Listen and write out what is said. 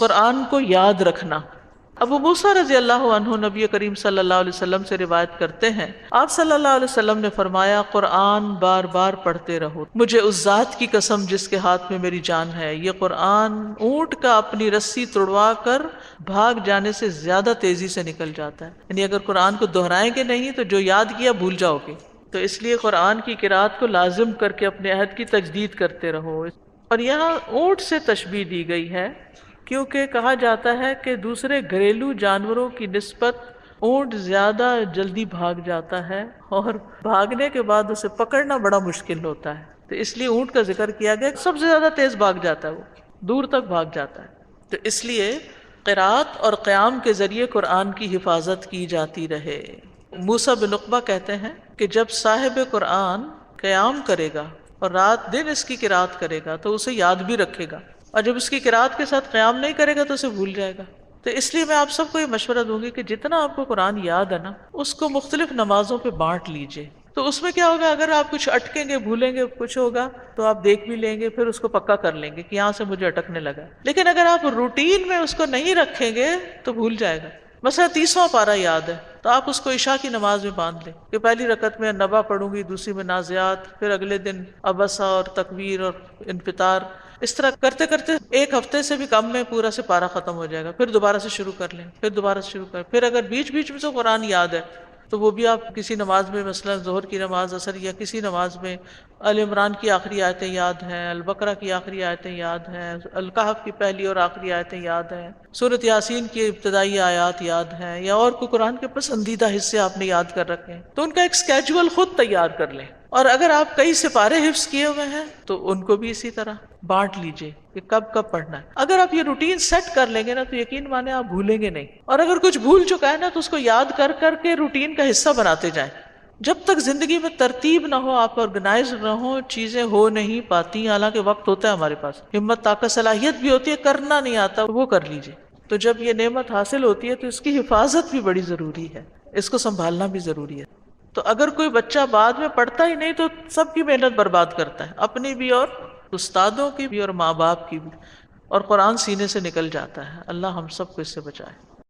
قرآن کو یاد رکھنا۔ ابو موسیٰ رضی اللہ عنہ نبی کریم صلی اللہ علیہ وسلم سے روایت کرتے ہیں، آپ صلی اللہ علیہ وسلم نے فرمایا، قرآن بار بار پڑھتے رہو، مجھے اس ذات کی قسم جس کے ہاتھ میں میری جان ہے، یہ قرآن اونٹ کا اپنی رسی توڑوا کر بھاگ جانے سے زیادہ تیزی سے نکل جاتا ہے۔ یعنی اگر قرآن کو دہرائیں گے نہیں تو جو یاد کیا بھول جاؤ گے، تو اس لیے قرآن کی قرأت کو لازم کر کے اپنے عہد کی تجدید کرتے رہو۔ اور یہاں اونٹ سے تشبیہ دی گئی ہے کیونکہ کہا جاتا ہے کہ دوسرے گھریلو جانوروں کی نسبت اونٹ زیادہ جلدی بھاگ جاتا ہے اور بھاگنے کے بعد اسے پکڑنا بڑا مشکل ہوتا ہے، تو اس لیے اونٹ کا ذکر کیا گیا، سب سے زیادہ تیز بھاگ جاتا ہے، وہ دور تک بھاگ جاتا ہے۔ تو اس لیے قرأت اور قیام کے ذریعے قرآن کی حفاظت کی جاتی رہے۔ موسیٰ بن عقبہ کہتے ہیں کہ جب صاحب قرآن قیام کرے گا اور رات دن اس کی قرأت کرے گا تو اسے یاد بھی رکھے گا، اور جب اس کی قرأت کے ساتھ قیام نہیں کرے گا تو اسے بھول جائے گا۔ تو اس لیے میں آپ سب کو یہ مشورہ دوں گی کہ جتنا آپ کو قرآن یاد ہے نا، اس کو مختلف نمازوں پہ بانٹ لیجئے۔ تو اس میں کیا ہوگا، اگر آپ کچھ اٹکیں گے، بھولیں گے، کچھ ہوگا تو آپ دیکھ بھی لیں گے، پھر اس کو پکا کر لیں گے کہ یہاں سے مجھے اٹکنے لگا۔ لیکن اگر آپ روٹین میں اس کو نہیں رکھیں گے تو بھول جائے گا۔ مثلا 30واں پارہ یاد ہے تو آپ اس کو عشاء کی نماز میں باندھ لیں کہ پہلی رکعت میں نبا پڑھوں گی، دوسری میں نازعات، پھر اگلے دن عبسہ اور تکویر اور انفطار۔ اس طرح کرتے کرتے ایک ہفتے سے بھی کم میں پورا سے پارہ ختم ہو جائے گا، پھر دوبارہ سے شروع کر لیں، پھر دوبارہ سے شروع پھر اگر بیچ بیچ میں سے قرآن یاد ہے تو وہ بھی آپ کسی نماز میں، مثلا ظہر کی نماز، عصر یا کسی نماز میں آل عمران کی آخری آیتیں یاد ہیں، البقرہ کی آخری آیتیں یاد ہیں، الکہف کی پہلی اور آخری آیتیں یاد ہیں، سورۃ یاسین کی ابتدائی آیات یاد ہیں، یا اور کوئی قرآن کے پسندیدہ حصے آپ نے یاد کر رکھے ہیں، تو ان کا ایک اسکیجول خود تیار کر لیں۔ اور اگر آپ کئی سپارے حفظ کیے ہوئے ہیں تو ان کو بھی اسی طرح بانٹ لیجئے کہ کب کب پڑھنا ہے۔ اگر آپ یہ روٹین سیٹ کر لیں گے نا تو یقین مانے آپ بھولیں گے نہیں، اور اگر کچھ بھول چکا ہے نا تو اس کو یاد کر کر کے روٹین کا حصہ بناتے جائیں۔ جب تک زندگی میں ترتیب نہ ہو، آپ آرگنائز نہ ہو، چیزیں ہو نہیں پاتی، حالانکہ وقت ہوتا ہے ہمارے پاس، ہمت، طاقت، صلاحیت بھی ہوتی ہے، کرنا نہیں آتا، وہ کر لیجئے۔ تو جب یہ نعمت حاصل ہوتی ہے تو اس کی حفاظت بھی بڑی ضروری ہے، اس کو سنبھالنا بھی ضروری ہے۔ تو اگر کوئی بچہ بعد میں پڑھتا ہی نہیں تو سب کی محنت برباد کرتا ہے، اپنی بھی اور استادوں کی بھی اور ماں باپ کی بھی، اور قرآن سینے سے نکل جاتا ہے۔ اللہ ہم سب کو اس سے بچائے۔